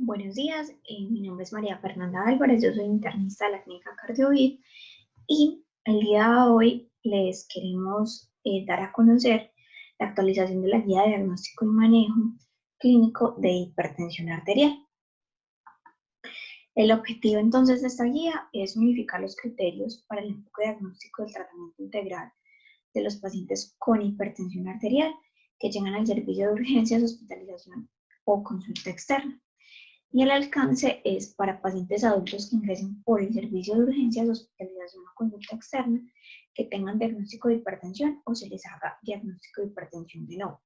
Buenos días, mi nombre es María Fernanda Álvarez, yo soy internista de la clínica CardioVid y el día de hoy les queremos dar a conocer la actualización de la guía de diagnóstico y manejo clínico de hipertensión arterial. El objetivo entonces de esta guía es unificar los criterios para el enfoque diagnóstico del tratamiento integral de los pacientes con hipertensión arterial que llegan al servicio de urgencias, hospitalización o consulta externa. Y el alcance es para pacientes adultos que ingresen por el servicio de urgencias, hospitalización o consulta externa, que tengan diagnóstico de hipertensión o se les haga diagnóstico de hipertensión de nuevo.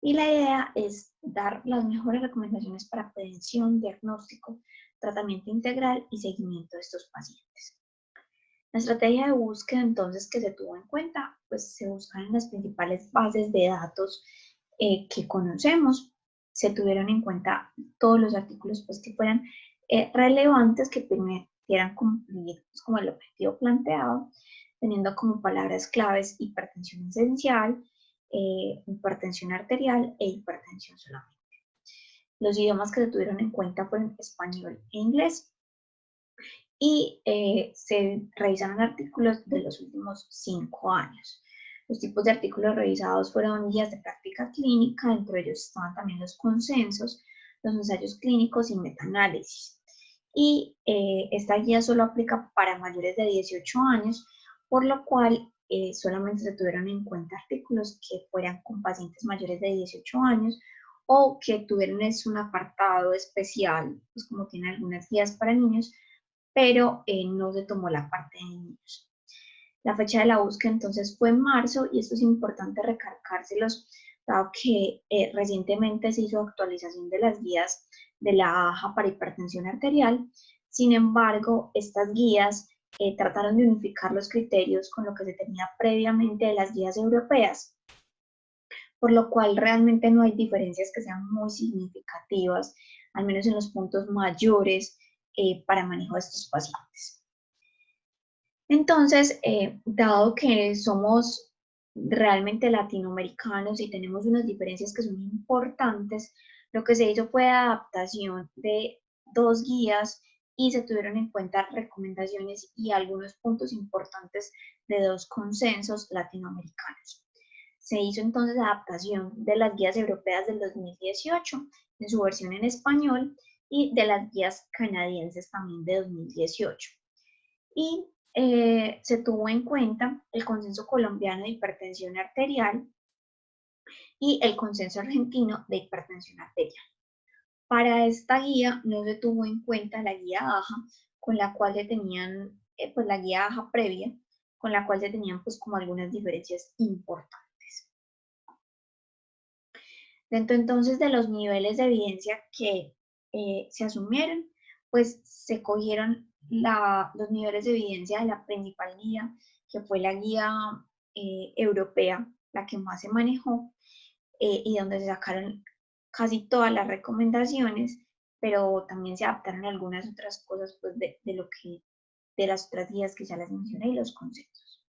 Y la idea es dar las mejores recomendaciones para prevención, diagnóstico, tratamiento integral y seguimiento de estos pacientes. La estrategia de búsqueda entonces que se tuvo en cuenta, pues se buscan en las principales bases de datos que conocemos, se tuvieron en cuenta todos los artículos pues, que fueran relevantes, que permitieran cumplir pues, como el objetivo planteado, teniendo como palabras claves hipertensión esencial, hipertensión arterial e hipertensión solamente. Los idiomas que se tuvieron en cuenta fueron español e inglés y se revisaron artículos de los últimos 5 años. Los tipos de artículos revisados fueron guías de práctica clínica, entre ellos estaban también los consensos, los ensayos clínicos y metaanálisis. Y esta guía solo aplica para mayores de 18 años, por lo cual solamente se tuvieron en cuenta artículos que fueran con pacientes mayores de 18 años o que tuvieran un apartado especial, pues como tienen algunas guías para niños, pero no se tomó la parte de niños. La fecha de la búsqueda entonces fue en marzo y esto es importante recalcárselos, dado que recientemente se hizo actualización de las guías de la AJA para hipertensión arterial. Sin embargo, estas guías trataron de unificar los criterios con lo que se tenía previamente de las guías europeas, por lo cual realmente no hay diferencias que sean muy significativas, al menos en los puntos mayores para manejo de estos pacientes. Entonces, dado que somos realmente latinoamericanos y tenemos unas diferencias que son importantes, lo que se hizo fue adaptación de 2 guías y se tuvieron en cuenta recomendaciones y algunos puntos importantes de 2 consensos latinoamericanos. Se hizo entonces adaptación de las guías europeas del 2018 en su versión en español y de las guías canadienses también de 2018. Y se tuvo en cuenta el consenso colombiano de hipertensión arterial y el consenso argentino de hipertensión arterial. Para esta guía no se tuvo en cuenta la guía AJA, con la cual se tenían, pues la guía AJA previa, con la cual se tenían pues como algunas diferencias importantes. Dentro entonces de los niveles de evidencia que se asumieron, pues se cogieron los niveles de evidencia de la principal guía, que fue la guía europea, la que más se manejó, y donde se sacaron casi todas las recomendaciones, pero también se adaptaron algunas otras cosas pues, de las otras guías que ya les mencioné y los conceptos.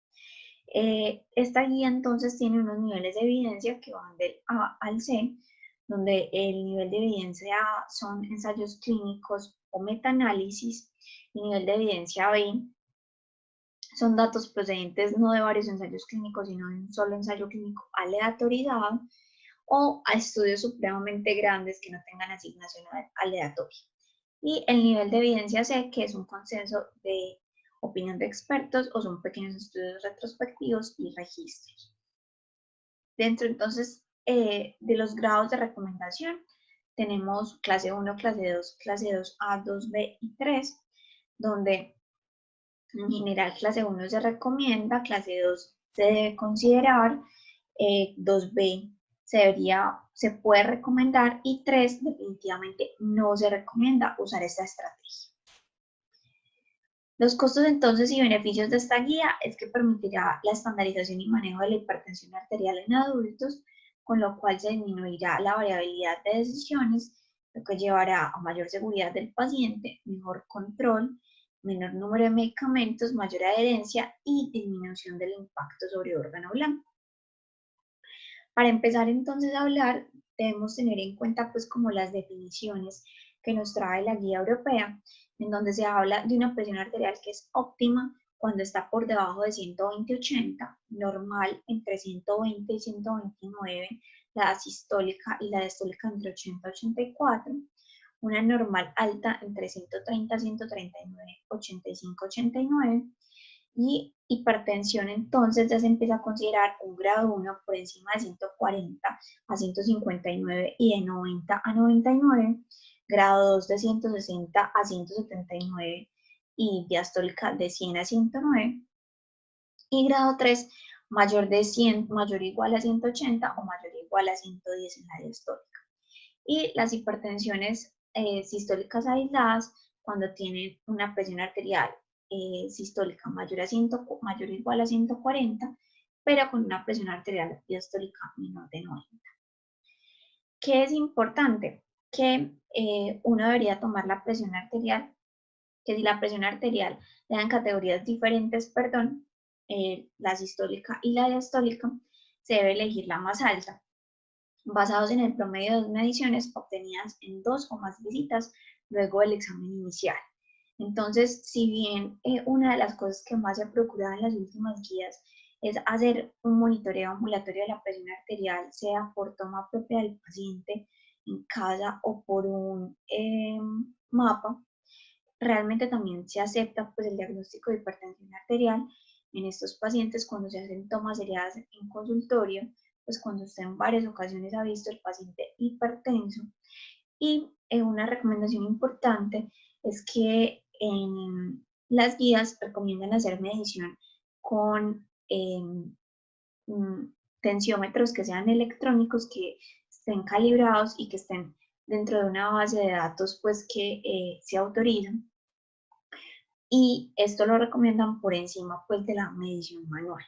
Esta guía entonces tiene unos niveles de evidencia que van del A al C, donde el nivel de evidencia A son ensayos clínicos o metaanálisis, y nivel de evidencia B son datos procedentes no de varios ensayos clínicos, sino de un solo ensayo clínico aleatorizado, o a estudios supremamente grandes que no tengan asignación aleatoria. Y el nivel de evidencia C, que es un consenso de opinión de expertos o son pequeños estudios retrospectivos y registros. Dentro entonces de los grados de recomendación tenemos clase 1, clase 2, clase 2A, 2B y 3, donde en general clase 1 se recomienda, clase 2 se debe considerar, 2B se puede recomendar y 3 definitivamente no se recomienda usar esta estrategia. Los costos entonces y beneficios de esta guía es que permitirá la estandarización y manejo de la hipertensión arterial en adultos, con lo cual se disminuirá la variabilidad de decisiones, lo que llevará a mayor seguridad del paciente, mejor control, menor número de medicamentos, mayor adherencia y disminución del impacto sobre órgano blanco. Para empezar entonces a hablar, debemos tener en cuenta pues como las definiciones que nos trae la guía europea, en donde se habla de una presión arterial que es óptima cuando está por debajo de 120/80, normal entre 120 y 129, la sistólica y la diastólica entre 80 y 84, una normal alta entre 130 y 139, 85, 89, y hipertensión entonces ya se empieza a considerar un grado 1 por encima de 140 a 159 y de 90 a 99, grado 2 de 160 a 179 y diastólica de 100 a 109, y grado 3 mayor de 100, mayor o igual a 180 o mayor o igual a 110 en la diastólica. Y las hipertensiones sistólicas aisladas, cuando tienen una presión arterial sistólica mayor o igual a 140, pero con una presión arterial diastólica menor de 90. ¿Qué es importante? Que uno debería tomar la presión arterial, que si la presión arterial le dan categorías diferentes, perdón, la sistólica y la diastólica, se debe elegir la más alta, basados en el promedio de 2 mediciones obtenidas en 2 o más visitas luego del examen inicial. Entonces, si bien una de las cosas que más se ha procurado en las últimas guías es hacer un monitoreo ambulatorio de la presión arterial, sea por toma propia del paciente en casa o por un mapa, realmente también se acepta pues, el diagnóstico de hipertensión arterial en estos pacientes cuando se hacen tomas seriadas en consultorio, pues cuando usted en varias ocasiones ha visto el paciente hipertenso. Y una recomendación importante es que en las guías recomiendan hacer medición con tensiómetros que sean electrónicos, que estén calibrados y que estén dentro de una base de datos pues que se autorizan, y esto lo recomiendan por encima pues de la medición manual.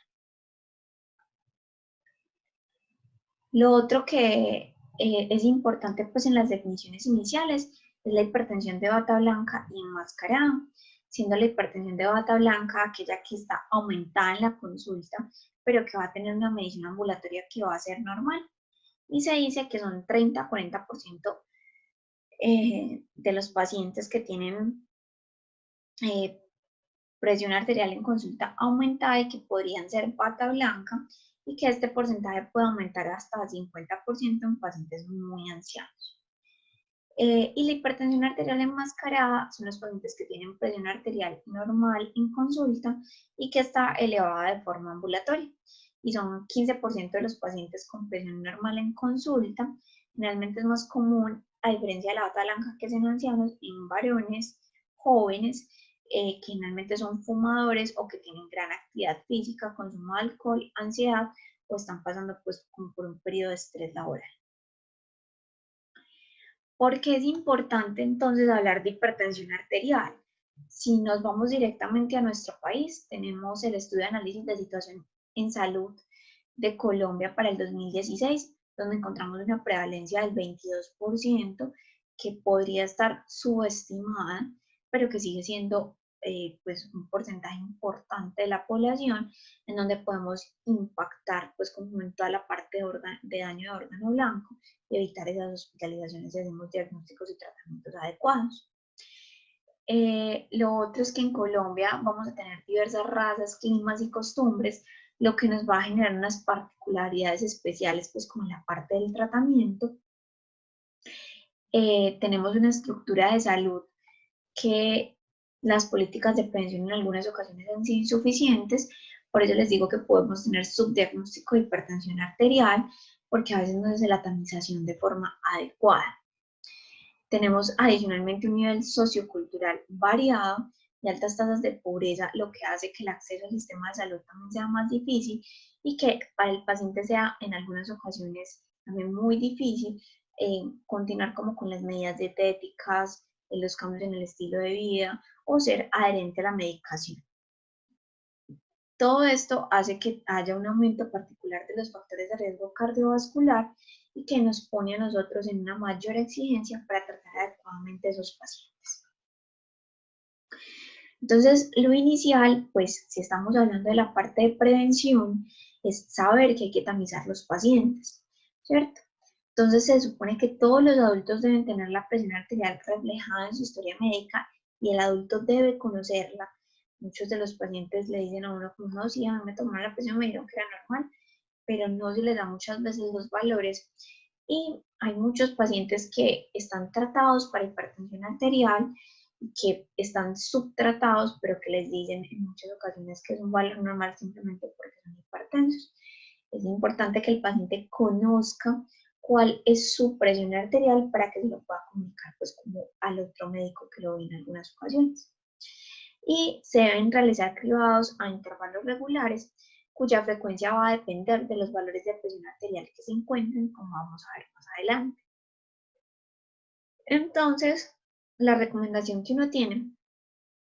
Lo otro que es importante pues en las definiciones iniciales es la hipertensión de bata blanca y enmascarada, siendo la hipertensión de bata blanca aquella que está aumentada en la consulta, pero que va a tener una medición ambulatoria que va a ser normal. Y se dice que son 30-40% de los pacientes que tienen presión arterial en consulta aumentada y que podrían ser bata blanca, y que este porcentaje puede aumentar hasta 50% en pacientes muy ancianos. Y la hipertensión arterial enmascarada son los pacientes que tienen presión arterial normal en consulta y que está elevada de forma ambulatoria. Y son 15% de los pacientes con presión normal en consulta. Generalmente es más común, a diferencia de la bata blanca, que es en ancianos, en varones jóvenes que generalmente son fumadores o que tienen gran actividad física, consumo de alcohol, ansiedad o están pasando pues como por un periodo de estrés laboral. ¿Por qué es importante entonces hablar de hipertensión arterial? Si nos vamos directamente a nuestro país, tenemos el estudio de análisis de situación en salud de Colombia para el 2016, donde encontramos una prevalencia del 22%, que podría estar subestimada, pero que sigue siendo pues un porcentaje importante de la población, en donde podemos impactar pues como en toda la parte de daño de órgano blanco y evitar esas hospitalizaciones si hacemos diagnósticos y tratamientos adecuados. Lo otro es que en Colombia vamos a tener diversas razas, climas y costumbres, lo que nos va a generar unas particularidades especiales, pues como en la parte del tratamiento. Tenemos una estructura de salud que las políticas de prevención en algunas ocasiones han sido insuficientes, por ello les digo que podemos tener subdiagnóstico de hipertensión arterial, porque a veces no se hace la tamización de forma adecuada. Tenemos adicionalmente un nivel sociocultural variado y altas tasas de pobreza, lo que hace que el acceso al sistema de salud también sea más difícil y que para el paciente sea en algunas ocasiones también muy difícil continuar como con las medidas dietéticas, los cambios en el estilo de vida o ser adherente a la medicación. Todo esto hace que haya un aumento particular de los factores de riesgo cardiovascular y que nos pone a nosotros en una mayor exigencia para tratar adecuadamente a esos pacientes. Entonces, lo inicial, pues si estamos hablando de la parte de prevención, es saber que hay que tamizar los pacientes, ¿cierto? Entonces se supone que todos los adultos deben tener la presión arterial reflejada en su historia médica y el adulto debe conocerla. Muchos de los pacientes le dicen a uno, como no, sí, a mí me tomaron la presión, me dijeron que era normal, pero no se les da muchas veces los valores. Y hay muchos pacientes que están tratados para hipertensión arterial y que están subtratados, pero que les dicen en muchas ocasiones que es un valor normal simplemente porque son hipertensos. Es importante que el paciente conozca cuál es su presión arterial para que se lo pueda comunicar pues como al otro médico que lo ve en algunas ocasiones. Y se deben realizar cribados a intervalos regulares cuya frecuencia va a depender de los valores de presión arterial que se encuentren, como vamos a ver más adelante. Entonces, la recomendación que uno tiene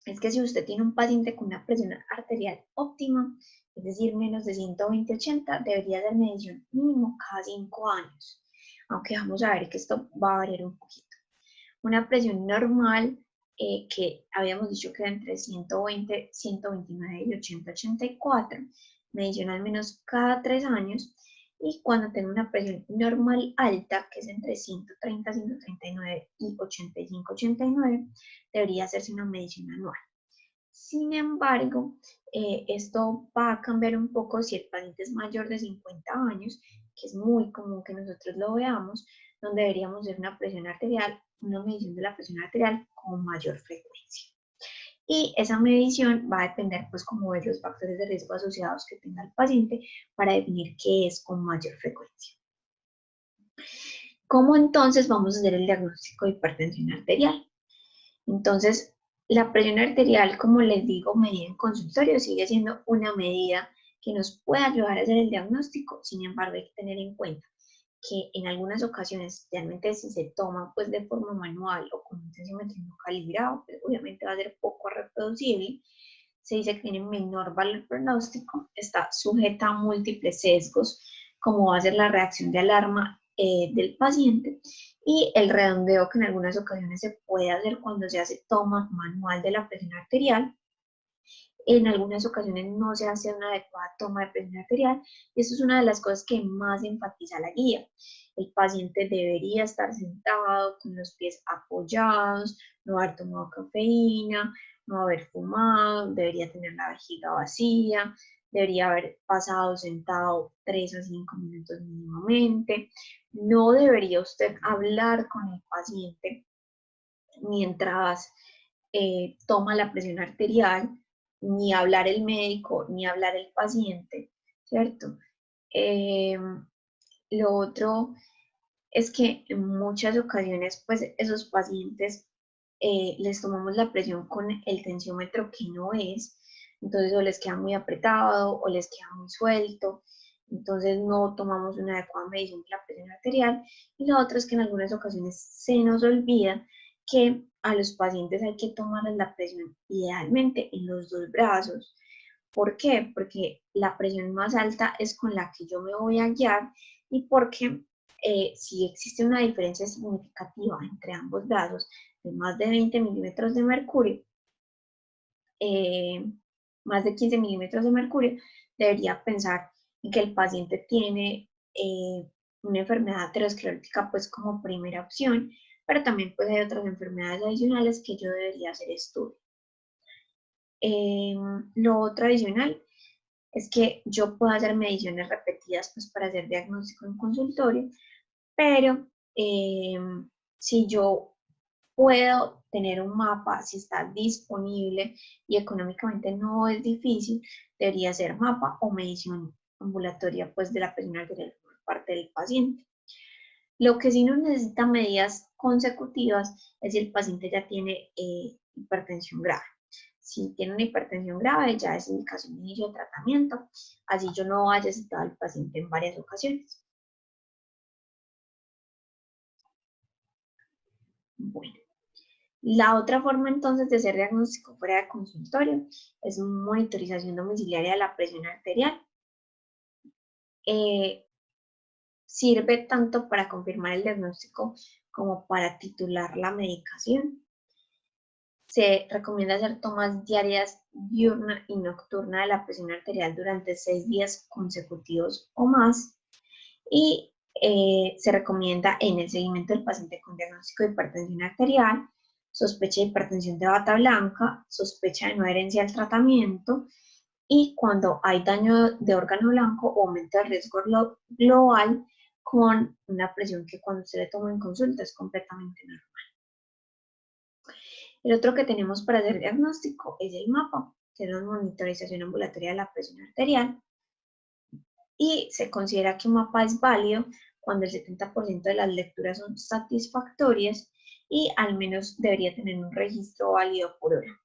es que si usted tiene un paciente con una presión arterial óptima, es decir, menos de 120/80, debería hacer medición mínimo cada 5 años, aunque vamos a ver que esto va a variar un poquito. Una presión normal, que habíamos dicho que era entre 120, 129 y 80/84, medición al menos cada 3 años, y cuando tenga una presión normal alta, que es entre 130, 139 y 85/89, debería hacerse una medición anual. Sin embargo, esto va a cambiar un poco si el paciente es mayor de 50 años, que es muy común que nosotros lo veamos, donde deberíamos hacer una presión arterial, una medición de la presión arterial con mayor frecuencia. Y esa medición va a depender pues como de los factores de riesgo asociados que tenga el paciente para definir qué es con mayor frecuencia. ¿Cómo entonces vamos a hacer el diagnóstico de hipertensión arterial? Entonces, la presión arterial, como les digo, medida en consultorio, sigue siendo una medida que nos puede ayudar a hacer el diagnóstico. Sin embargo, hay que tener en cuenta que en algunas ocasiones, realmente si se toma pues de forma manual o con un tensiómetro no calibrado, pues obviamente va a ser poco reproducible. Se dice que tiene menor valor pronóstico, está sujeta a múltiples sesgos, como va a ser la reacción de alarma del paciente y el redondeo que en algunas ocasiones se puede hacer cuando se hace toma manual de la presión arterial. En algunas ocasiones no se hace una adecuada toma de presión arterial y eso es una de las cosas que más enfatiza la guía. El paciente debería estar sentado con los pies apoyados, no haber tomado cafeína, no haber fumado, debería tener la vejiga vacía, debería haber pasado sentado 3 a 5 minutos mínimamente. No debería usted hablar con el paciente mientras toma la presión arterial, ni hablar el médico, ni hablar el paciente, ¿cierto? Lo otro es que en muchas ocasiones, pues esos pacientes les tomamos la presión con el tensiómetro que no es, entonces o les queda muy apretado o les queda muy suelto, entonces no tomamos una adecuada medición de la presión arterial. Y lo otro es que en algunas ocasiones se nos olvida que a los pacientes hay que tomarles la presión idealmente en los dos brazos. ¿Por qué? Porque la presión más alta es con la que yo me voy a guiar y porque si existe una diferencia significativa entre ambos brazos de más de 20 milímetros de mercurio, más de 15 milímetros de mercurio, debería pensar en que el paciente tiene una enfermedad aterosclerótica pues como primera opción, pero también pues hay otras enfermedades adicionales que yo debería hacer estudio. Lo otro adicional es que yo puedo hacer mediciones repetidas pues para hacer diagnóstico en consultorio, pero si yo puedo tener un mapa, si está disponible y económicamente no es difícil, debería ser mapa o medición ambulatoria pues de la presión arterial por parte del paciente. Lo que sí no necesita medidas consecutivas es si el paciente ya tiene hipertensión grave. Si tiene una hipertensión grave, ya es indicación de inicio de tratamiento, así yo no haya citado al paciente en varias ocasiones. Bueno, la otra forma entonces de hacer diagnóstico fuera de consultorio es monitorización domiciliaria de la presión arterial. Sirve tanto para confirmar el diagnóstico como para titular la medicación. Se recomienda hacer tomas diarias diurna y nocturna de la presión arterial durante 6 días consecutivos o más. Y Se recomienda en el seguimiento del paciente con diagnóstico de hipertensión arterial, sospecha de hipertensión de bata blanca, sospecha de no adherencia al tratamiento y cuando hay daño de órgano blanco o aumento del riesgo global con una presión que cuando se le toma en consulta es completamente normal. El otro que tenemos para hacer diagnóstico es el MAPA, que es la monitorización ambulatoria de la presión arterial, y se considera que un mapa es válido cuando el 70% de las lecturas son satisfactorias y al menos debería tener un registro válido por hora.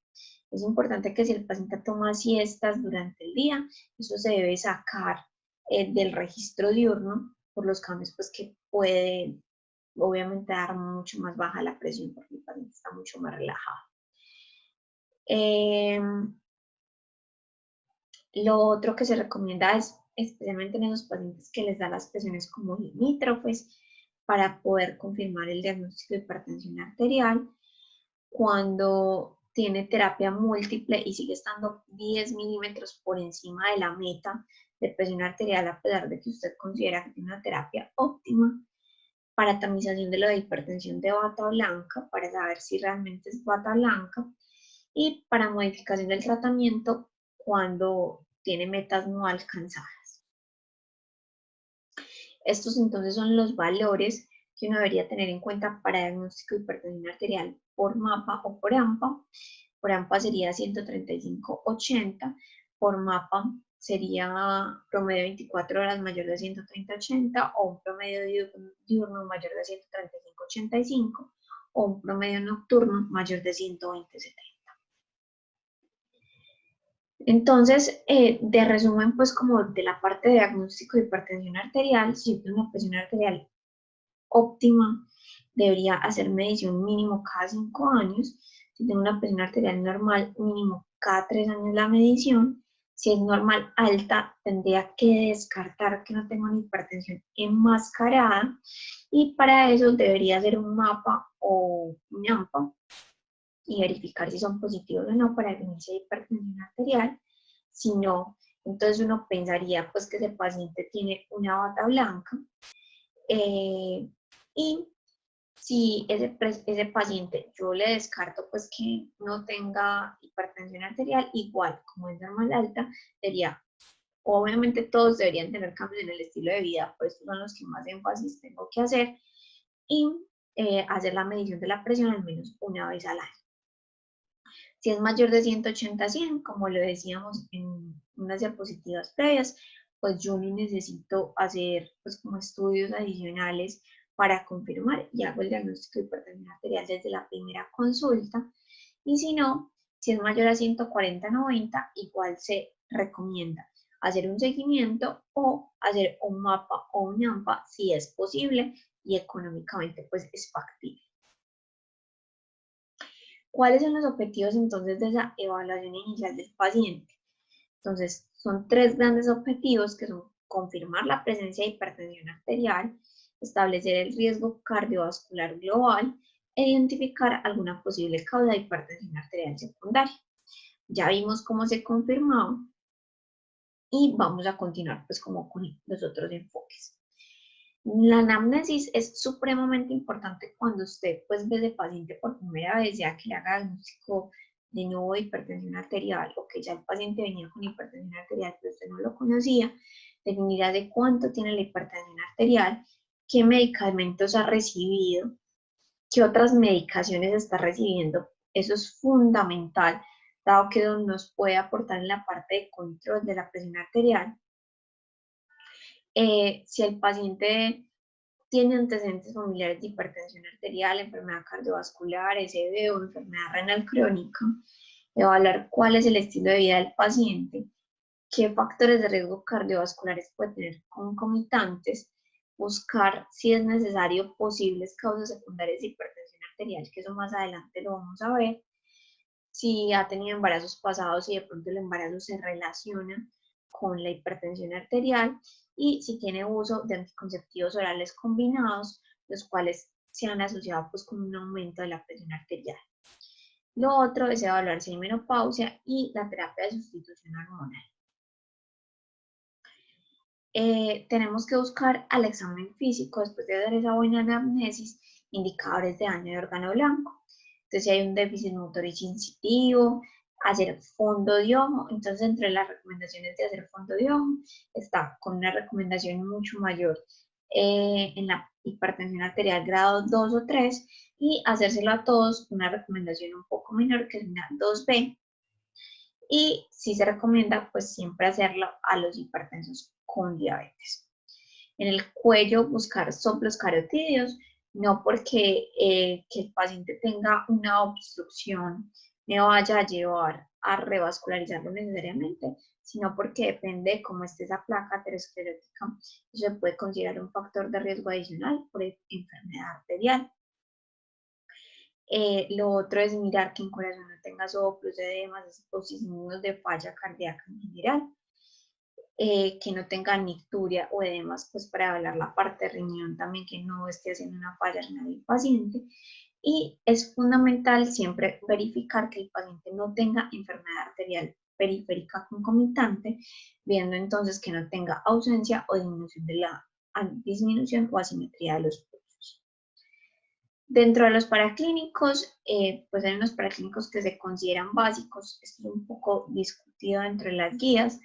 Es importante que si el paciente toma siestas durante el día, eso se debe sacar del registro diurno por los cambios pues, que puede obviamente dar mucho más baja la presión porque el paciente está mucho más relajado. Lo otro que se recomienda es, especialmente en esos pacientes que les da las presiones como limítrofes, para poder confirmar el diagnóstico de hipertensión arterial. Cuando tiene terapia múltiple y sigue estando 10 milímetros por encima de la meta de presión arterial, a pesar de que usted considera que tiene una terapia óptima, para tamización de la hipertensión de bata blanca, para saber si realmente es bata blanca, y para modificación del tratamiento cuando tiene metas no alcanzadas. Estos entonces son los valores que uno debería tener en cuenta para diagnóstico de hipertensión arterial por MAPA o por AMPA. Por AMPA sería 135/80, por MAPA sería promedio 24 horas mayor de 130/80 o un promedio diurno mayor de 135/85 o un promedio nocturno mayor de 120/70. Entonces, de resumen, pues como de la parte de diagnóstico de hipertensión arterial, si yo tengo una presión arterial óptima, debería hacer medición mínimo cada 5 años. Si tengo una presión arterial normal, mínimo cada 3 años la medición. Si es normal alta, tendría que descartar que no tengo una hipertensión enmascarada y para eso debería hacer un mapa o un AMPA y verificar si son positivos o no para el inicio de hipertensión arterial. Si no, entonces uno pensaría pues que ese paciente tiene una bata blanca y si ese paciente yo le descarto pues que no tenga hipertensión arterial, igual como es normal alta, sería, obviamente todos deberían tener cambios en el estilo de vida, por eso son los que más énfasis tengo que hacer, y hacer la medición de la presión al menos una vez al año. Si es mayor de 180 a 100, como lo decíamos en unas diapositivas previas, pues yo no necesito hacer pues como estudios adicionales para confirmar y hago el diagnóstico de hipertensión arterial desde la primera consulta. Y si no, si es mayor a 140/90, igual se recomienda hacer un seguimiento o hacer un mapa o un AMPA si es posible y económicamente pues es factible. ¿Cuáles son los objetivos entonces de esa evaluación inicial del paciente? Entonces, son 3 grandes objetivos que son confirmar la presencia de hipertensión arterial, establecer el riesgo cardiovascular global e identificar alguna posible causa de hipertensión arterial secundaria. Ya vimos cómo se confirmaba y vamos a continuar pues como con los otros enfoques. La anamnesis es supremamente importante cuando usted pues ve de paciente por primera vez, ya que le haga diagnóstico de nuevo de hipertensión arterial o que ya el paciente venía con hipertensión arterial pero usted no lo conocía, definirá de cuánto tiene la hipertensión arterial, qué medicamentos ha recibido, qué otras medicaciones está recibiendo. Eso es fundamental, dado que nos puede aportar en la parte de control de la presión arterial. Si el paciente tiene antecedentes familiares de hipertensión arterial, enfermedad cardiovascular, SB o enfermedad renal crónica, evaluar cuál es el estilo de vida del paciente, qué factores de riesgo cardiovasculares puede tener concomitantes, buscar si es necesario posibles causas secundarias de hipertensión arterial, que eso más adelante lo vamos a ver, si ha tenido embarazos pasados y de pronto el embarazo se relaciona con la hipertensión arterial y si tiene uso de anticonceptivos orales combinados, los cuales se han asociado pues, con un aumento de la presión arterial. Lo otro es evaluar si hay menopausia y la terapia de sustitución hormonal. tenemos que buscar al examen físico, después de hacer esa buena anamnesis, indicadores de daño de órgano blanco. Entonces, si hay un déficit motor sensitivo, hacer fondo de ojo. Entonces, entre las recomendaciones de hacer fondo de ojo, está con una recomendación mucho mayor en la hipertensión arterial grado 2 o 3, y hacérselo a todos una recomendación un poco menor, que es una 2B. Y sí se recomienda pues siempre hacerlo a los hipertensos con diabetes. En el cuello, buscar soplos carotídeos, no porque que el paciente tenga una obstrucción me vaya a llevar a revascularizarlo necesariamente, sino porque depende de cómo esté esa placa aterosclerótica. Eso se puede considerar un factor de riesgo adicional por enfermedad arterial. Lo otro es mirar que en corazón no tenga soplos, edemas o signos de falla cardíaca en general. Que no tenga nicturia o edemas, pues para hablar la parte de riñón también, que no esté haciendo una falla renal del paciente. Y es fundamental siempre verificar que el paciente no tenga enfermedad arterial periférica concomitante, viendo entonces que no tenga ausencia o disminución o asimetría de los pulsos. Dentro de los paraclínicos, pues hay unos paraclínicos que se consideran básicos. Esto es un poco discutido entre las guías,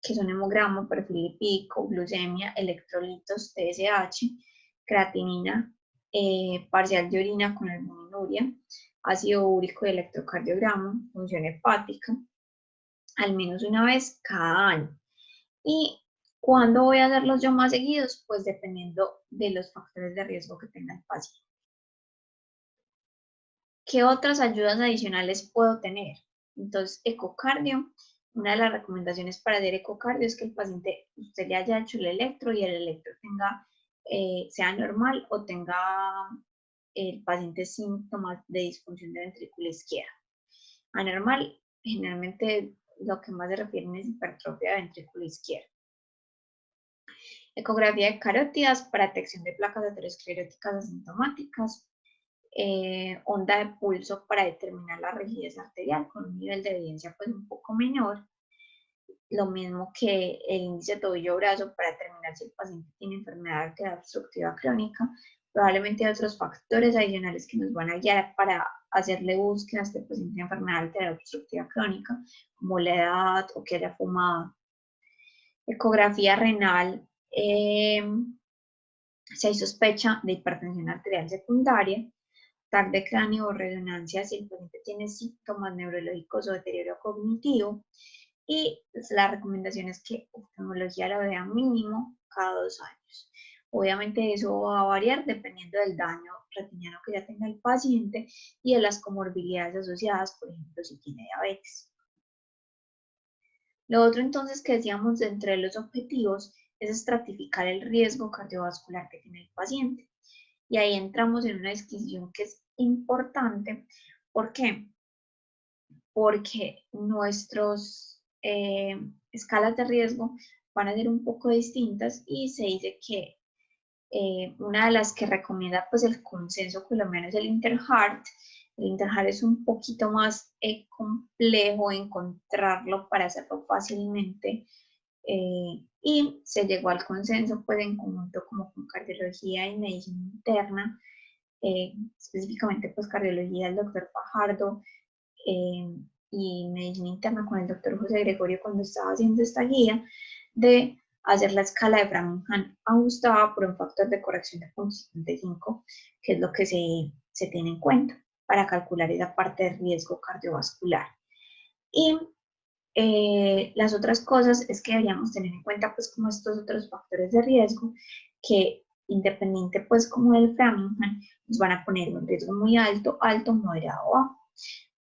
que son hemograma, perfil lipídico, glucemia, electrolitos, TSH, creatinina, parcial de orina con albuminuria, ácido úrico y electrocardiograma, función hepática, al menos una vez cada año. ¿Y cuándo voy a hacerlos yo más seguidos? Pues dependiendo de los factores de riesgo que tenga el paciente. ¿Qué otras ayudas adicionales puedo tener? Entonces, ecocardio. Una de las recomendaciones para hacer ecocardio es que el paciente, usted le haya hecho el electro y el electro sea normal o tenga el paciente síntomas de disfunción de ventrículo izquierda. Anormal, generalmente lo que más se refiere es hipertrofia de ventrículo izquierdo. Ecografía de carótidas para detección de placas ateroscleróticas asintomáticas. Onda de pulso para determinar la rigidez arterial con un nivel de evidencia pues un poco menor. Lo mismo que el índice tobillo-brazo para determinar si el paciente tiene enfermedad arterial obstructiva crónica. Probablemente hay otros factores adicionales que nos van a guiar para hacerle búsqueda a este paciente de enfermedad arterial obstructiva crónica, como la edad o que haya fumado. Ecografía renal, si hay sospecha de hipertensión arterial secundaria. TAC de cráneo o resonancia si el paciente tiene síntomas neurológicos o deterioro cognitivo. Y la recomendación es que oftalmología la vea mínimo cada 2 años. Obviamente eso va a variar dependiendo del daño retiniano que ya tenga el paciente y de las comorbilidades asociadas, por ejemplo, si tiene diabetes. Lo otro entonces que decíamos dentro de los objetivos es estratificar el riesgo cardiovascular que tiene el paciente. Y ahí entramos en una discusión que es importante. ¿Por qué? Porque nuestras escalas de riesgo van a ser un poco distintas, y se dice que una de las que recomienda pues el consenso colombiano es el Interheart. El Interheart es un poquito más complejo encontrarlo para hacerlo fácilmente, y se llegó al consenso pues en conjunto como con cardiología y medicina interna, específicamente pues cardiología del doctor Fajardo, y medicina interna con el doctor José Gregorio cuando estaba haciendo esta guía, de hacer la escala de Framingham ajustada por un factor de corrección de 0.75, que es lo que se tiene en cuenta para calcular esa parte de riesgo cardiovascular. Y las otras cosas es que deberíamos tener en cuenta pues como estos otros factores de riesgo que, independiente pues como del Framingham, nos van a poner un riesgo muy alto, alto, moderado o bajo.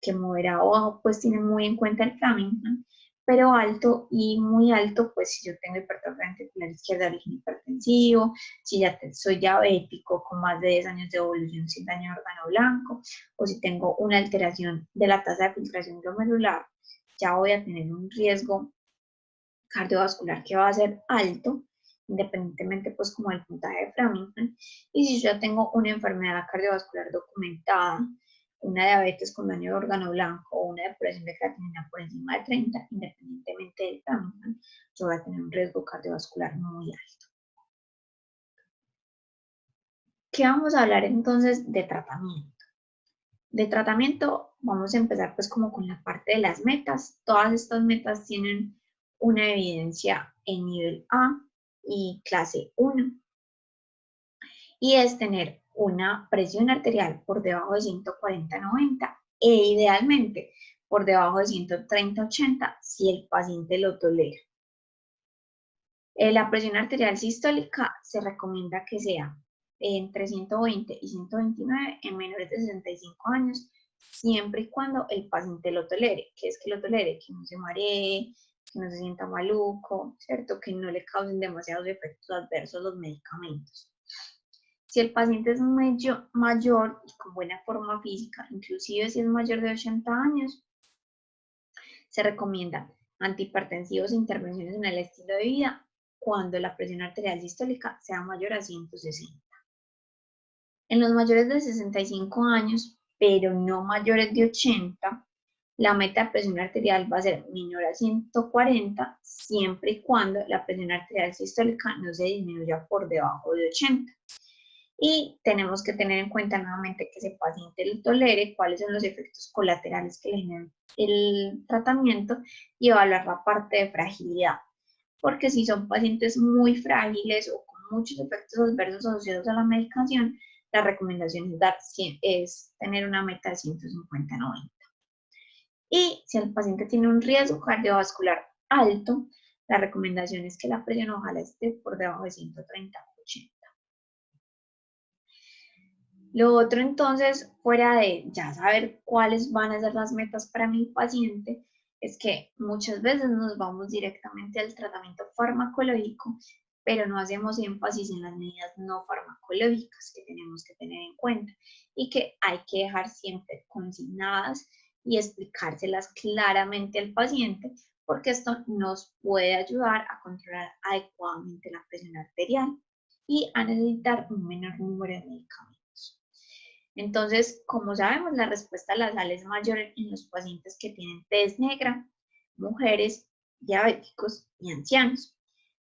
Que moderado o bajo pues tiene muy en cuenta el Framingham, pero alto y muy alto pues si yo tengo hipertrofia ventricular izquierda de origen hipertensivo, si ya soy diabético con más de 10 años de evolución sin daño de órgano blanco, o si tengo una alteración de la tasa de filtración glomerular, ya voy a tener un riesgo cardiovascular que va a ser alto, independientemente pues como del puntaje de Framingham. Y si yo ya tengo una enfermedad cardiovascular documentada, una diabetes con daño de órgano blanco o una depuración de creatinina por encima de 30, independientemente del tamaño, yo voy a tener un riesgo cardiovascular muy alto. ¿Qué vamos a hablar entonces de tratamiento? De tratamiento vamos a empezar pues como con la parte de las metas. Todas estas metas tienen una evidencia en nivel A y clase 1 y es tener una presión arterial por debajo de 140/90 e idealmente por debajo de 130/80 si el paciente lo tolera. La presión arterial sistólica se recomienda que sea entre 120 y 129 en menores de 65 años, siempre y cuando el paciente lo tolere. ¿Qué es que lo tolere? Que no se maree, que no se sienta maluco, ¿cierto? Que no le causen demasiados efectos adversos los medicamentos. Si el paciente es mayor y con buena forma física, inclusive si es mayor de 80 años, se recomienda antihipertensivos e intervenciones en el estilo de vida cuando la presión arterial sistólica sea mayor a 160. En los mayores de 65 años, pero no mayores de 80, la meta de presión arterial va a ser menor a 140 siempre y cuando la presión arterial sistólica no se disminuya por debajo de 80. Y tenemos que tener en cuenta nuevamente que ese paciente lo tolere, cuáles son los efectos colaterales que le generan el tratamiento y evaluar la parte de fragilidad. Porque si son pacientes muy frágiles o con muchos efectos adversos asociados a la medicación, la recomendación es tener una meta de 150/90. Y si el paciente tiene un riesgo cardiovascular alto, la recomendación es que la presión ojalá esté por debajo de 130/80. Lo otro entonces, fuera de ya saber cuáles van a ser las metas para mi paciente, es que muchas veces nos vamos directamente al tratamiento farmacológico, pero no hacemos énfasis en las medidas no farmacológicas que tenemos que tener en cuenta y que hay que dejar siempre consignadas y explicárselas claramente al paciente, porque esto nos puede ayudar a controlar adecuadamente la presión arterial y a necesitar un menor número de medicamentos. Entonces, como sabemos, la respuesta a la sal es mayor en los pacientes que tienen tez negra, mujeres, diabéticos y ancianos,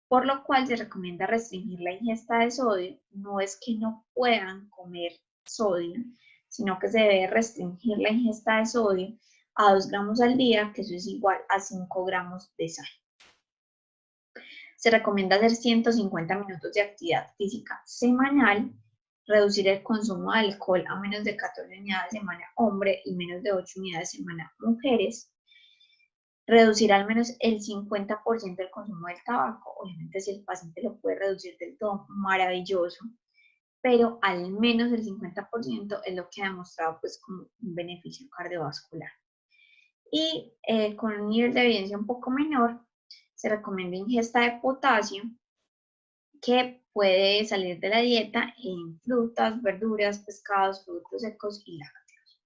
por lo cual se recomienda restringir la ingesta de sodio. No es que no puedan comer sodio, sino que se debe restringir la ingesta de sodio a 2 gramos al día, que eso es igual a 5 gramos de sal. Se recomienda hacer 150 minutos de actividad física semanal, reducir el consumo de alcohol a menos de 14 unidades semana hombre y menos de 8 unidades semana mujeres, reducir al menos el 50% del consumo del tabaco. Obviamente si el paciente lo puede reducir del todo, maravilloso, pero al menos el 50% es lo que ha demostrado pues como un beneficio cardiovascular. Y con un nivel de evidencia un poco menor, se recomienda ingesta de potasio, que puede salir de la dieta en frutas, verduras, pescados, frutos secos y lácteos.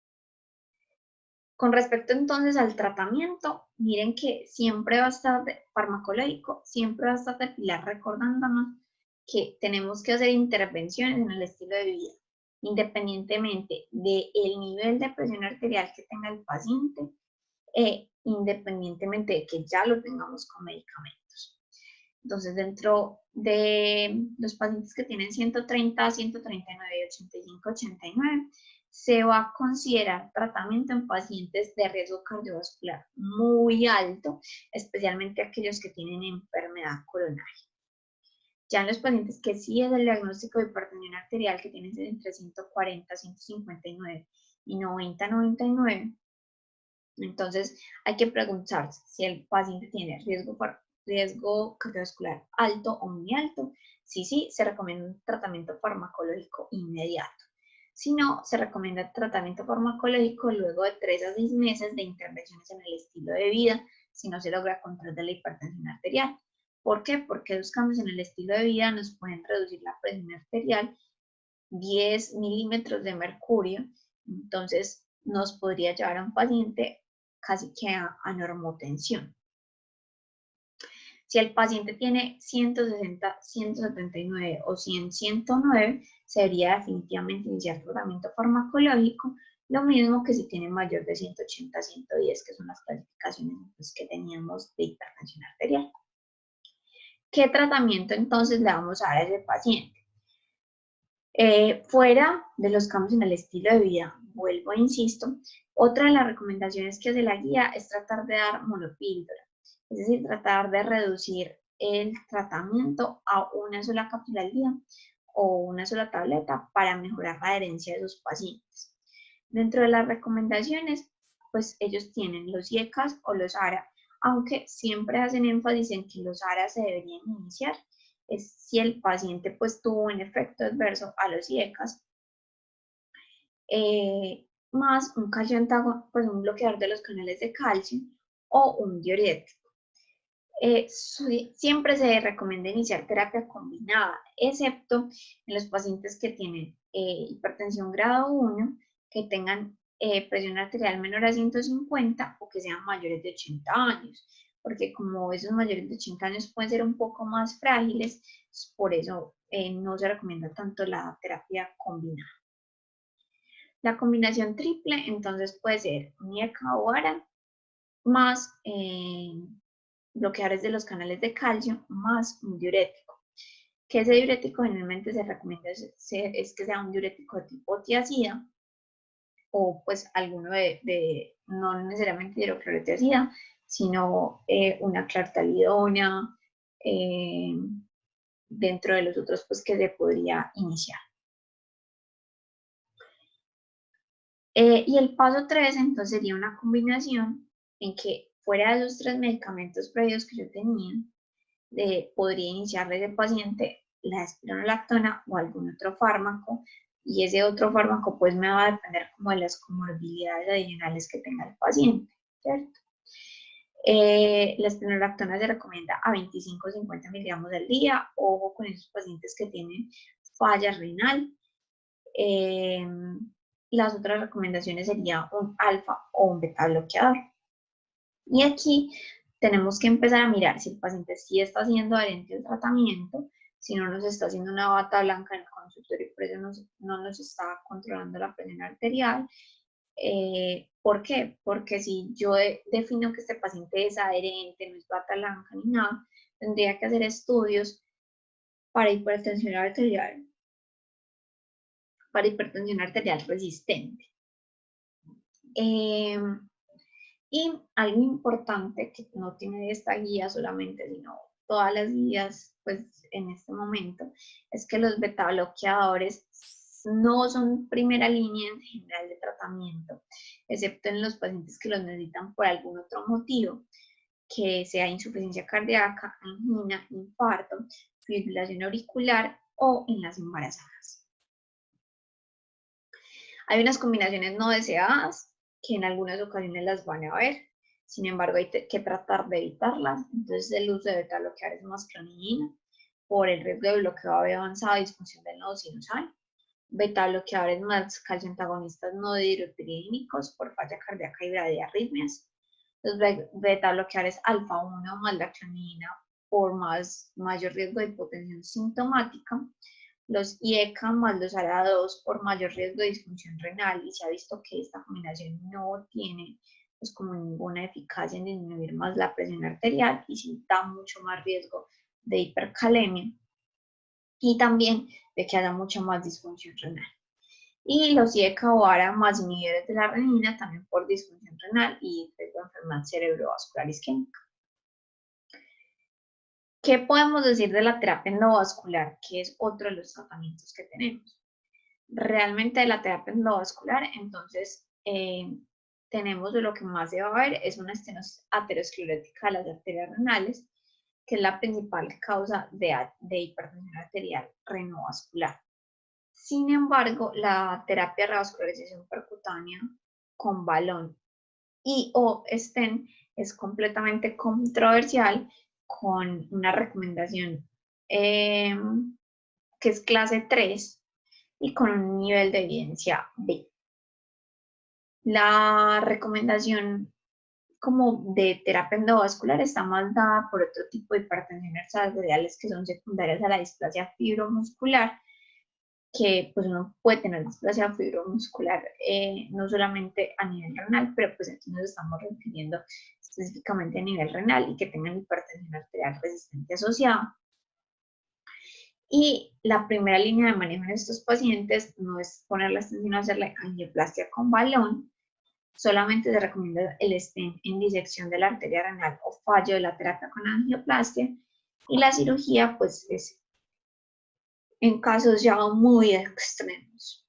Con respecto entonces al tratamiento, miren que siempre va a estar farmacológico, siempre va a estar de pilar recordándonos que tenemos que hacer intervenciones en el estilo de vida, independientemente del nivel de presión arterial que tenga el paciente, independientemente de que ya lo tengamos con medicamentos. Entonces, dentro de los pacientes que tienen 130, 139 y 85, 89, se va a considerar tratamiento en pacientes de riesgo cardiovascular muy alto, especialmente aquellos que tienen enfermedad coronaria. Ya en los pacientes que sí es el diagnóstico de hipertensión arterial, que tienen entre 140, 159 y 90, 99, entonces hay que preguntarse si el paciente tiene riesgo cardiovascular alto o muy alto. Sí, se recomienda un tratamiento farmacológico inmediato. Si no, se recomienda tratamiento farmacológico luego de 3 a 6 meses de intervenciones en el estilo de vida, si no se logra control de la hipertensión arterial. ¿Por qué? Porque los cambios en el estilo de vida nos pueden reducir la presión arterial 10 milímetros de mercurio, entonces nos podría llevar a un paciente casi que a normotensión. Si el paciente tiene 160, 179 o 100, 109, se debería definitivamente iniciar tratamiento farmacológico Lo mismo que si tienen mayor de 180 a 110, que son las clasificaciones pues, que teníamos de hipertensión arterial. ¿Qué tratamiento entonces le vamos a dar a ese paciente? Fuera de los cambios en el estilo de vida, vuelvo e insisto, otra de las recomendaciones que hace la guía es tratar de dar monopíldora, es decir, tratar de reducir el tratamiento a una sola cápsula al día o una sola tableta para mejorar la adherencia de sus pacientes. Dentro de las recomendaciones, pues ellos tienen los IECAS o los ARA, aunque siempre hacen énfasis en que los ARA se deberían iniciar es si el paciente pues tuvo un efecto adverso a los IECAS, más un calcio antagonista, pues un bloqueador de los canales de calcio o un diurético. Siempre se recomienda iniciar terapia combinada, excepto en los pacientes que tienen hipertensión grado 1, que tengan presión arterial menor a 150 o que sean mayores de 80 años, porque como esos mayores de 80 años pueden ser un poco más frágiles, por eso no se recomienda tanto la terapia combinada. La combinación triple entonces puede ser NIECA o ARA más bloqueadores de los canales de calcio más un diurético. Que ese diurético generalmente se recomienda es que sea un diurético de tipo tiazida o pues alguno no necesariamente hidroclorotiazida, sino una clartalidona dentro de los otros pues que se podría iniciar. Y el paso 3 entonces sería una combinación en que fuera de los 3 medicamentos previos que yo tenía, podría iniciarle ese paciente la espironolactona o algún otro fármaco, y ese otro fármaco pues me va a depender como de las comorbilidades adicionales que tenga el paciente, ¿cierto? La espironolactona se recomienda a 25 o 50 miligramos al día, ojo con esos pacientes que tienen falla renal. Las otras recomendaciones serían un alfa o un beta bloqueador. Y aquí tenemos que empezar a mirar si el paciente sí está siendo adherente al tratamiento, si no nos está haciendo una bata blanca en el consultorio y por eso no nos está controlando la presión arterial. ¿Por qué? Porque si yo defino que este paciente es adherente, no es bata blanca ni nada, tendría que hacer estudios para hipertensión arterial resistente. Y algo importante que no tiene esta guía solamente, sino todas las guías pues, en este momento, es que los beta bloqueadores no son primera línea en general de tratamiento, excepto en los pacientes que los necesitan por algún otro motivo, que sea insuficiencia cardíaca, angina, infarto, fibrilación auricular o en las embarazadas. Hay unas combinaciones no deseadas que en algunas ocasiones las van a ver, sin embargo hay que tratar de evitarlas. Entonces el uso de beta bloqueadores más clonidina por el riesgo de bloqueo AB avanzado y disfunción del nodo sinusal, beta bloqueadores más calcio antagonistas no dihidropiridínicos por falla cardíaca y bradiarritmias, los beta bloqueadores alfa 1 más la clonidina por mayor riesgo de hipotensión sintomática, los IECA más los ARA2 por mayor riesgo de disfunción renal, y se ha visto que esta combinación no tiene pues, como ninguna eficacia en disminuir más la presión arterial y sí da mucho más riesgo de hipercalemia y también de que haya mucha más disfunción renal. Y los IECA o ARA más inhibidores de la renina también por disfunción renal y riesgo de enfermedad cerebrovascular isquémica. ¿Qué podemos decir de la terapia endovascular, que es otro de los tratamientos que tenemos? Realmente la terapia endovascular, entonces tenemos lo que más se va a ver es una estenosis aterosclerótica de las arterias renales, que es la principal causa de hipertensión arterial renovascular. Sin embargo, la terapia de revascularización percutánea con balón y o stent es completamente controversial, con una recomendación que es clase 3 y con un nivel de evidencia B. La recomendación como de terapia endovascular está más dada por otro tipo de hipertensiones arteriales que son secundarias a la displasia fibromuscular, que pues uno puede tener displasia fibromuscular no solamente a nivel renal, pero pues aquí nos estamos refiriendo específicamente a nivel renal y que tengan hipertensión arterial resistente asociada. Y la primera línea de manejo en estos pacientes no es poner la stent, sino hacerle angioplastia con balón. Solamente se recomienda el stent en disección de la arteria renal o fallo de la terapia con angioplastia. Y la cirugía, pues, es en casos ya muy extremos.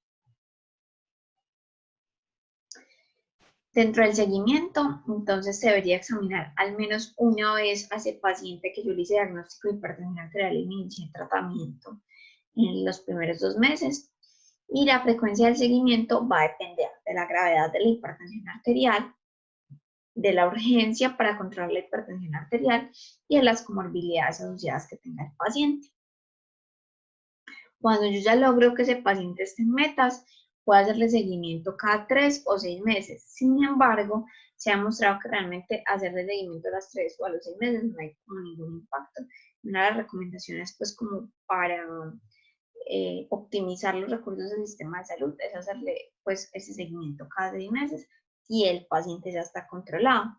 Dentro del seguimiento, entonces se debería examinar al menos una vez a ese paciente que yo le hice diagnóstico de hipertensión arterial y inicié tratamiento en los primeros 2 meses. Y la frecuencia del seguimiento va a depender de la gravedad de la hipertensión arterial, de la urgencia para controlar la hipertensión arterial y de las comorbilidades asociadas que tenga el paciente. Cuando yo ya logro que ese paciente esté en metas, puedo hacerle seguimiento cada 3 o 6 meses. Sin embargo, se ha demostrado que realmente hacerle seguimiento a las 3 o a los 6 meses no hay como ningún impacto. Una de las recomendaciones, pues, como para optimizar los recursos del sistema de salud es hacerle, pues, ese seguimiento cada 6 meses y el paciente ya está controlado.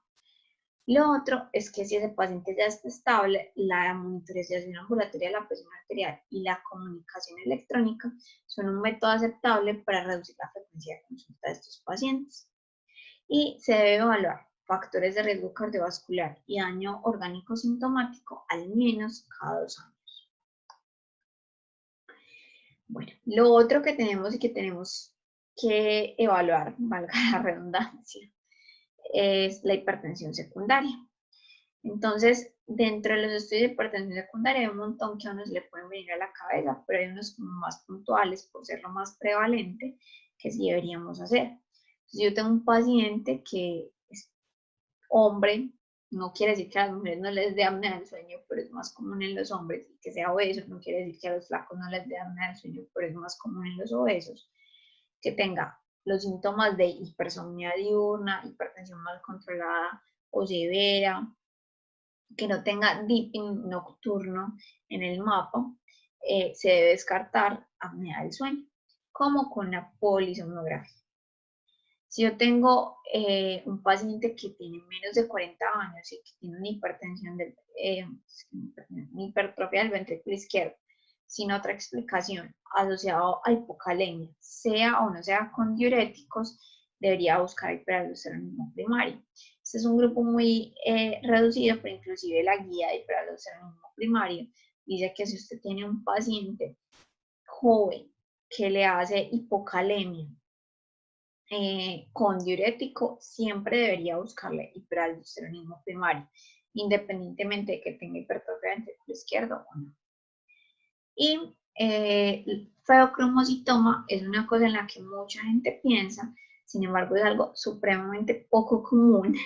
Lo otro es que si ese paciente ya está estable, la monitorización ambulatoria de la presión arterial y la comunicación electrónica son un método aceptable para reducir la frecuencia de consulta de estos pacientes. Y se debe evaluar factores de riesgo cardiovascular y daño orgánico sintomático al menos cada 2 años. Bueno, lo otro que tenemos y que tenemos que evaluar, valga la redundancia, es la hipertensión secundaria. Entonces, dentro de los estudios de hipertensión secundaria hay un montón que a unos le pueden venir a la cabeza, pero hay unos como más puntuales por ser lo más prevalente que sí deberíamos hacer. Si yo tengo un paciente que es hombre, no quiere decir que a las mujeres no les dé apnea del sueño, pero es más común en los hombres, y que sea obeso, no quiere decir que a los flacos no les dé apnea del sueño, pero es más común en los obesos, que tenga los síntomas de hipersomnia diurna, hipertensión mal controlada o severa, que no tenga dipping nocturno en el mapa, se debe descartar apnea del sueño, como con la polisomnografía. Si yo tengo un paciente que tiene menos de 40 años y que tiene una hipertensión, una hipertrofia del ventrículo izquierdo, sin otra explicación, asociado a hipocalemia, sea o no sea con diuréticos, debería buscar hiperaldosteronismo primario. Este es un grupo muy reducido, pero inclusive la guía de hiperaldosteronismo primario dice que si usted tiene un paciente joven que le hace hipocalemia con diurético, siempre debería buscarle hiperaldosteronismo primario, independientemente de que tenga hipertrofia del ventrículo izquierdo o no. Y el feocromocitoma es una cosa en la que mucha gente piensa, sin embargo es algo supremamente poco común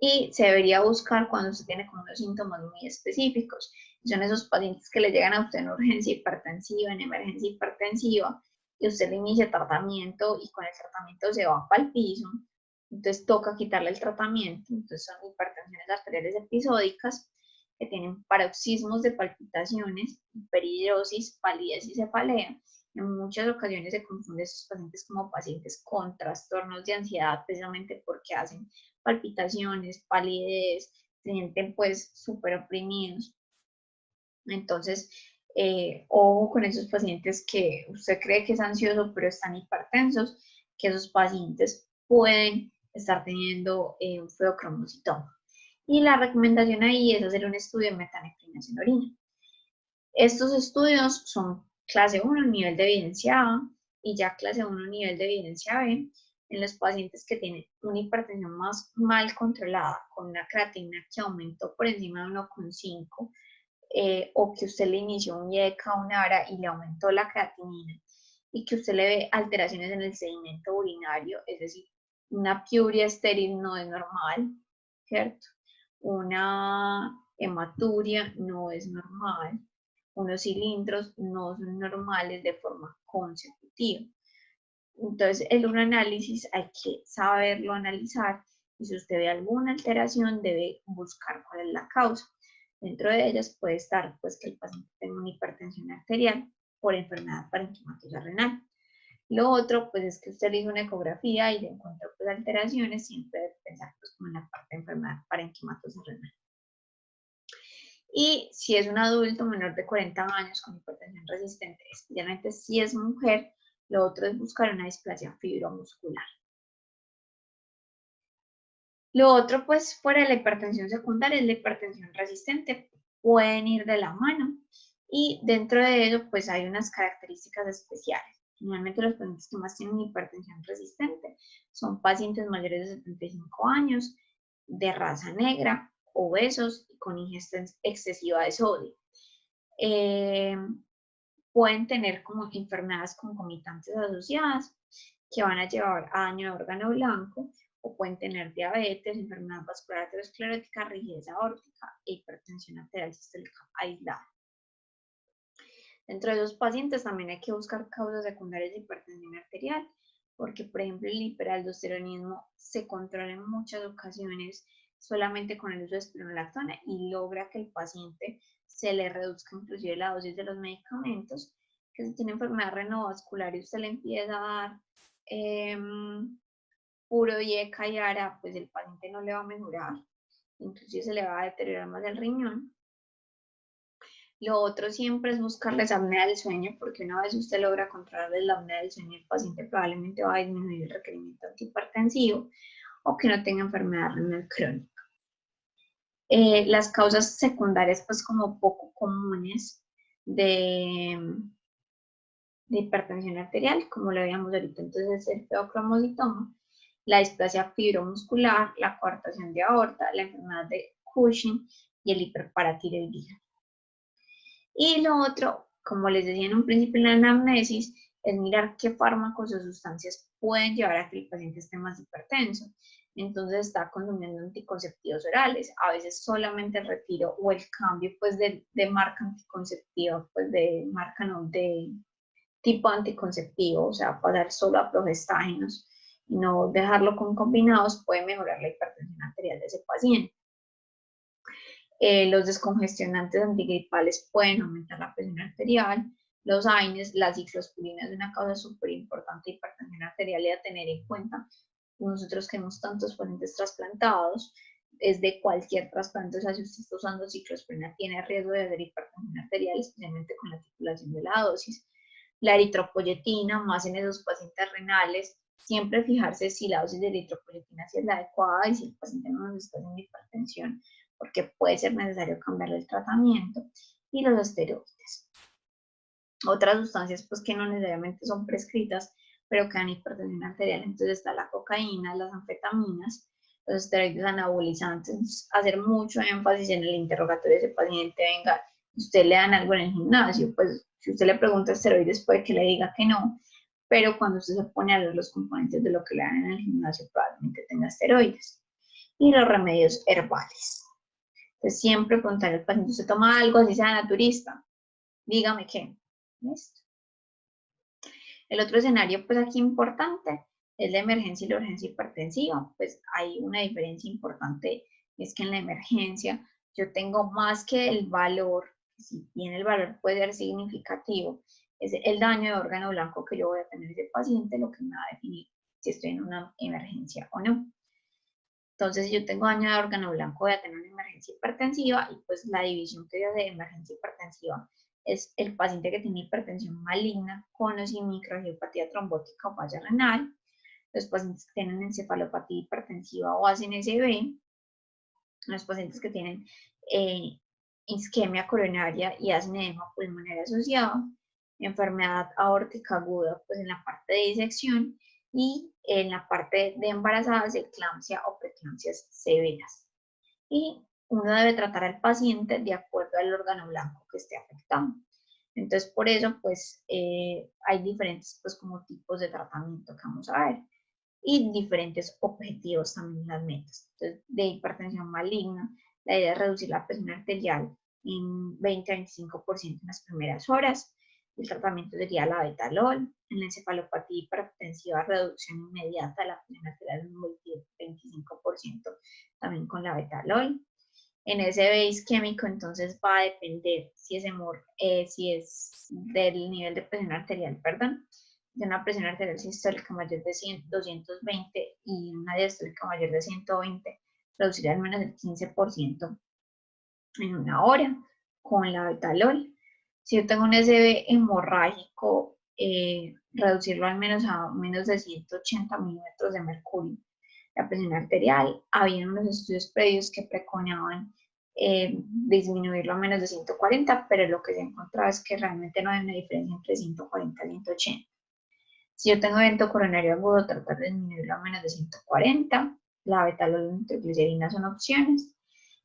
y se debería buscar cuando usted tiene como unos síntomas muy específicos. Son esos pacientes que le llegan a usted en urgencia hipertensiva, en emergencia hipertensiva, y usted le inicia tratamiento y con el tratamiento se va para el piso, entonces toca quitarle el tratamiento. Entonces son hipertensiones arteriales episódicas que tienen paroxismos de palpitaciones, hiperhidrosis, palidez y cefalea. En muchas ocasiones se confunde a estos pacientes como pacientes con trastornos de ansiedad precisamente porque hacen palpitaciones, palidez, se sienten pues súper oprimidos. Entonces, ojo con esos pacientes que usted cree que es ansioso pero están hipertensos, que esos pacientes pueden estar teniendo un feocromocitoma. Y la recomendación ahí es hacer un estudio de metanefrinas en orina. Estos estudios son clase 1, nivel de evidencia A, y ya clase 1, nivel de evidencia B, en los pacientes que tienen una hipertensión más mal controlada, con una creatinina que aumentó por encima de 1,5, o que usted le inició un IECA, un ARA y le aumentó la creatinina, y que usted le ve alteraciones en el sedimento urinario, es decir, una piuria estéril no es normal, ¿cierto? Una hematuria no es normal, unos cilindros no son normales de forma consecutiva. Entonces, el análisis hay que saberlo analizar y si usted ve alguna alteración debe buscar cuál es la causa. Dentro de ellas puede estar pues que el paciente tenga una hipertensión arterial por enfermedad parenquimatosa renal. Lo otro, pues es que usted le hizo una ecografía y le encontró pues, alteraciones, siempre debe pensar pues, como en la parte de enfermedad parenquimatosa renal. Y si es un adulto menor de 40 años con hipertensión resistente, especialmente si es mujer, lo otro es buscar una displasia fibromuscular. Lo otro, pues, fuera de la hipertensión secundaria, es la hipertensión resistente. Pueden ir de la mano y dentro de ello, pues, hay unas características especiales. Normalmente los pacientes que más tienen hipertensión resistente son pacientes mayores de 75 años, de raza negra, obesos y con ingesta excesiva de sodio. Pueden tener como enfermedades concomitantes asociadas que van a llevar a daño de órgano blanco, o pueden tener diabetes, enfermedad vascular aterosclerótica, rigidez aórtica e hipertensión arterial sistólica aislada. Dentro de los pacientes también hay que buscar causas secundarias de hipertensión arterial, porque por ejemplo el hiperaldosteronismo se controla en muchas ocasiones solamente con el uso de espironolactona y logra que el paciente se le reduzca inclusive la dosis de los medicamentos, que si tiene enfermedad renovascular y usted le empieza a dar puro IECA y ARA, pues el paciente no le va a mejorar, inclusive se le va a deteriorar más el riñón. Lo otro siempre es buscarles apnea del sueño, porque una vez usted logra controlarles la apnea del sueño, el paciente probablemente va a disminuir el requerimiento antihipertensivo o que no tenga enfermedad renal crónica. Las causas secundarias, pues como poco comunes de hipertensión arterial, como lo veíamos ahorita, entonces el feocromocitoma, la displasia fibromuscular, la coartación de aorta, la enfermedad de Cushing y el hiperparatiroidismo. Y lo otro, como les decía en un principio en la anamnesis, es mirar qué fármacos o sustancias pueden llevar a que el paciente esté más hipertenso. Entonces está consumiendo anticonceptivos orales, a veces solamente el retiro o el cambio pues de marca anticonceptiva, pues de marca no, de tipo anticonceptivo, o sea, pasar solo a progestágenos y no dejarlo con combinados puede mejorar la hipertensión arterial de ese paciente. Los descongestionantes antigripales pueden aumentar la presión arterial. Los AINES, la ciclosporina es una causa súper importante de hipertensión arterial y a tener en cuenta. Nosotros que tenemos tantos pacientes trasplantados, es de cualquier trasplante, o sea, si usted está usando ciclosporina, tiene riesgo de hacer hipertensión arterial, especialmente con la articulación de la dosis. La eritropoyetina, más en esos pacientes renales, siempre fijarse si la dosis de eritropoyetina es la adecuada y si el paciente no nos está haciendo hipertensión, porque puede ser necesario cambiar el tratamiento, y los esteroides. Otras sustancias pues que no necesariamente son prescritas, pero que dan hipertensión arterial, entonces está la cocaína, las anfetaminas, los esteroides anabolizantes. Hacer mucho énfasis en el interrogatorio de ese paciente, venga, usted le dan algo en el gimnasio, pues si usted le pregunta esteroides puede que le diga que no, pero cuando usted se pone a ver los componentes de lo que le dan en el gimnasio probablemente tenga esteroides. Y los remedios herbales. Entonces, siempre preguntar al paciente, ¿usted toma algo así sea naturista? Dígame qué. ¿Listo? El otro escenario, pues aquí importante, es la emergencia y la urgencia hipertensiva. Pues hay una diferencia importante, es que en la emergencia yo tengo más que el valor, si bien el valor puede ser significativo, es el daño de órgano blanco que yo voy a tener ese paciente lo que me va a definir si estoy en una emergencia o no. Entonces, si yo tengo daño de órgano blanco, voy a tener una emergencia hipertensiva y pues la división que yo de emergencia hipertensiva es el paciente que tiene hipertensión maligna con o sin microangiopatía trombótica o falla renal, los pacientes que tienen encefalopatía hipertensiva o ACNSB, los pacientes que tienen isquemia coronaria y hacen edema pulmonar asociado, enfermedad aórtica aguda pues en la parte de disección, y en la parte de embarazadas, eclampsia o preeclampsias severas. Y uno debe tratar al paciente de acuerdo al órgano blanco que esté afectado. Entonces, por eso, pues, hay diferentes, pues, como tipos de tratamiento que vamos a ver. Y diferentes objetivos también en las metas. Entonces, de hipertensión maligna, la idea es reducir la presión arterial en 20-25% en las primeras horas. El tratamiento sería la betalol. En la encefalopatía hipertensiva, reducción inmediata de la presión arterial en un 25% también con la betalol. en ese base isquémico, entonces va a depender si es del nivel de presión arterial, perdón, de una presión arterial sistólica mayor de 220 y una diastólica mayor de 120, reducir al menos el 15% en una hora con la betalol. Si yo tengo un SB hemorrágico, reducirlo al menos a menos de 180 milímetros de mercurio. La presión arterial, había unos estudios previos que preconaban disminuirlo a menos de 140, pero lo que se encontraba es que realmente no hay una diferencia entre 140 y 180. Si yo tengo evento coronario agudo, tratar de disminuirlo a menos de 140. La betalol y nitroglicerina son opciones.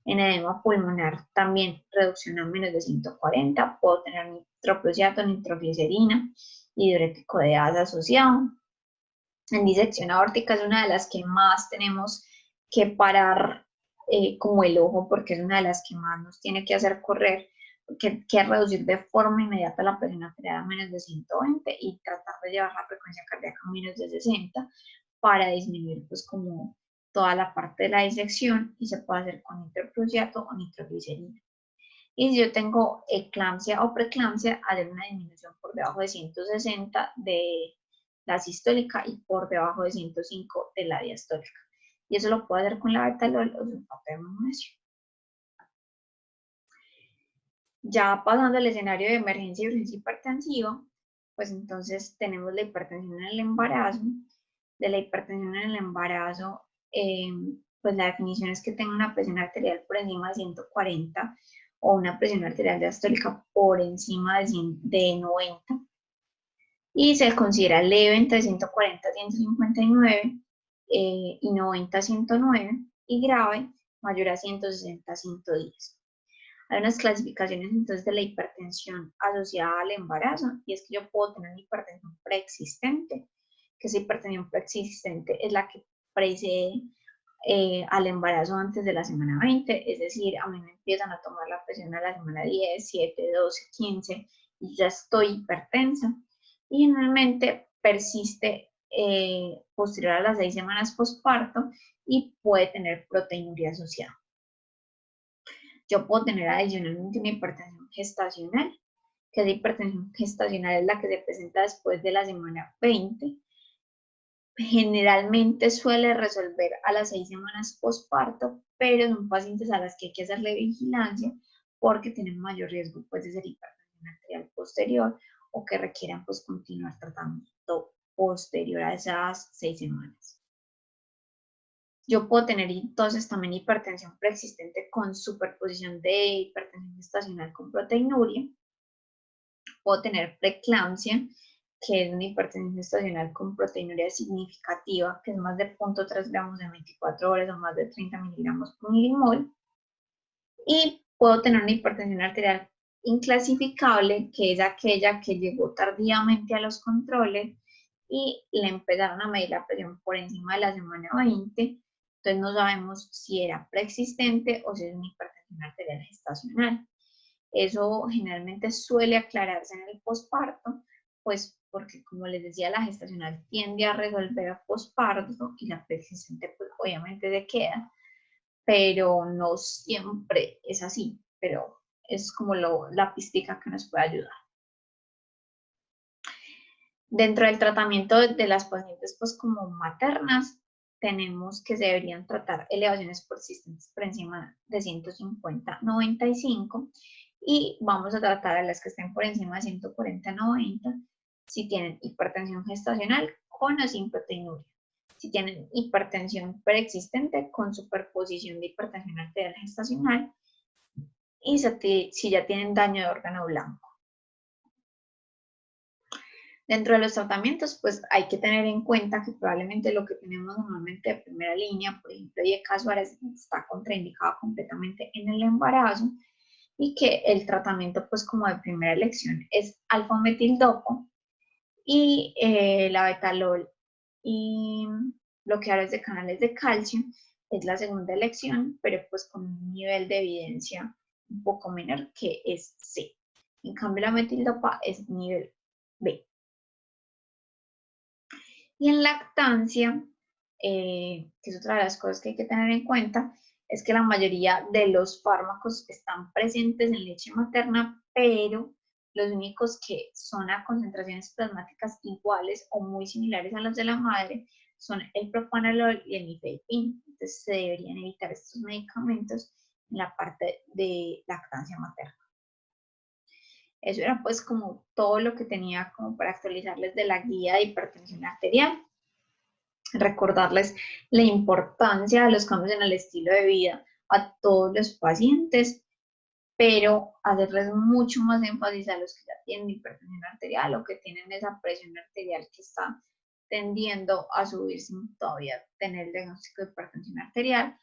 En edema pulmonar también reducción a menos de 140. Puedo tener nitroprusiato, nitroglicerina y diurético de asa asociado. En disección aórtica es una de las que más tenemos que parar como el ojo, porque es una de las que más nos tiene que hacer correr, que reducir de forma inmediata la presión arterial a menos de 120 y tratar de llevar la frecuencia cardíaca a menos de 60 para disminuir pues como toda la parte de la disección, y se puede hacer con nitroprusiato o nitroglicerina. Y si yo tengo eclampsia o preeclampsia, hacer una disminución por debajo de 160 de la sistólica y por debajo de 105 de la diastólica. Y eso lo puedo hacer con la betalol o sulfato de magnesio. Ya pasando al escenario de emergencia y urgencia hipertensiva, pues entonces tenemos la hipertensión en el embarazo. De la hipertensión en el embarazo, pues la definición es que tenga una presión arterial por encima de 140 o una presión arterial diastólica por encima de 90, y se considera leve entre 140 a 159 y 90 a 109, y grave mayor a 160 a 110. Hay unas clasificaciones entonces de la hipertensión asociada al embarazo, y es que yo puedo tener una hipertensión preexistente, que esa hipertensión preexistente es la que precede al embarazo antes de la semana 20, es decir, a mí me empiezan a tomar la presión a la semana 10, 7, 12, 15 y ya estoy hipertensa, y generalmente persiste posterior a las 6 semanas postparto y puede tener proteinuria asociada. Yo puedo tener adicionalmente una hipertensión gestacional, que la hipertensión gestacional es la que se presenta después de la semana 20. Generalmente suele resolver a las 6 semanas postparto, pero son pacientes a las que hay que hacerle vigilancia porque tienen mayor riesgo pues, de ser hipertensión arterial posterior o que requieran pues, continuar tratamiento posterior a esas 6 semanas. Yo puedo tener entonces también hipertensión preexistente con superposición de hipertensión gestacional con proteinuria. Puedo tener preeclampsia, que es una hipertensión gestacional con proteinuria significativa, que es más de 0.3 gramos en 24 horas o más de 30 miligramos por milimol. Y puedo tener una hipertensión arterial inclasificable, que es aquella que llegó tardíamente a los controles y le empezaron a medir la presión por encima de la semana 20, entonces no sabemos si era preexistente o si es una hipertensión arterial gestacional. Eso generalmente suele aclararse en el posparto, pues porque como les decía, la gestacional tiende a resolver a posparto y la preexistente pues obviamente se queda, pero no siempre es así, pero es como la pistica que nos puede ayudar. Dentro del tratamiento de las pacientes pues como maternas, tenemos que se deberían tratar elevaciones persistentes por encima de 150-95, y vamos a tratar a las que estén por encima de 140-90 si tienen hipertensión gestacional con o sin proteinuria, si tienen hipertensión preexistente con superposición de hipertensión arterial gestacional y si ya tienen daño de órgano blanco. Dentro de los tratamientos, pues hay que tener en cuenta que probablemente lo que tenemos normalmente de primera línea, por ejemplo, IECA Suárez, está contraindicado completamente en el embarazo, y que el tratamiento, pues como de primera elección, es alfa-metildopo y la betalol y bloqueadores de canales de calcio es la segunda elección, pero pues con un nivel de evidencia un poco menor, que es C. En cambio, la metildopa es nivel B. Y en lactancia, que es otra de las cosas que hay que tener en cuenta, es que la mayoría de los fármacos están presentes en leche materna, pero los únicos que son a concentraciones plasmáticas iguales o muy similares a las de la madre son el propanolol y el nifedipine. Entonces se deberían evitar estos medicamentos en la parte de lactancia materna. Eso era pues como todo lo que tenía como para actualizarles de la guía de hipertensión arterial. Recordarles la importancia de los cambios en el estilo de vida a todos los pacientes, pero hacerles mucho más énfasis a los que ya tienen hipertensión arterial o que tienen esa presión arterial que está tendiendo a subir sin todavía tener el diagnóstico de hipertensión arterial,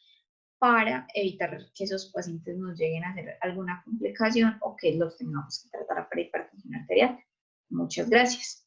para evitar que esos pacientes nos lleguen a hacer alguna complicación o que los tengamos que tratar para hipertensión arterial. Muchas gracias.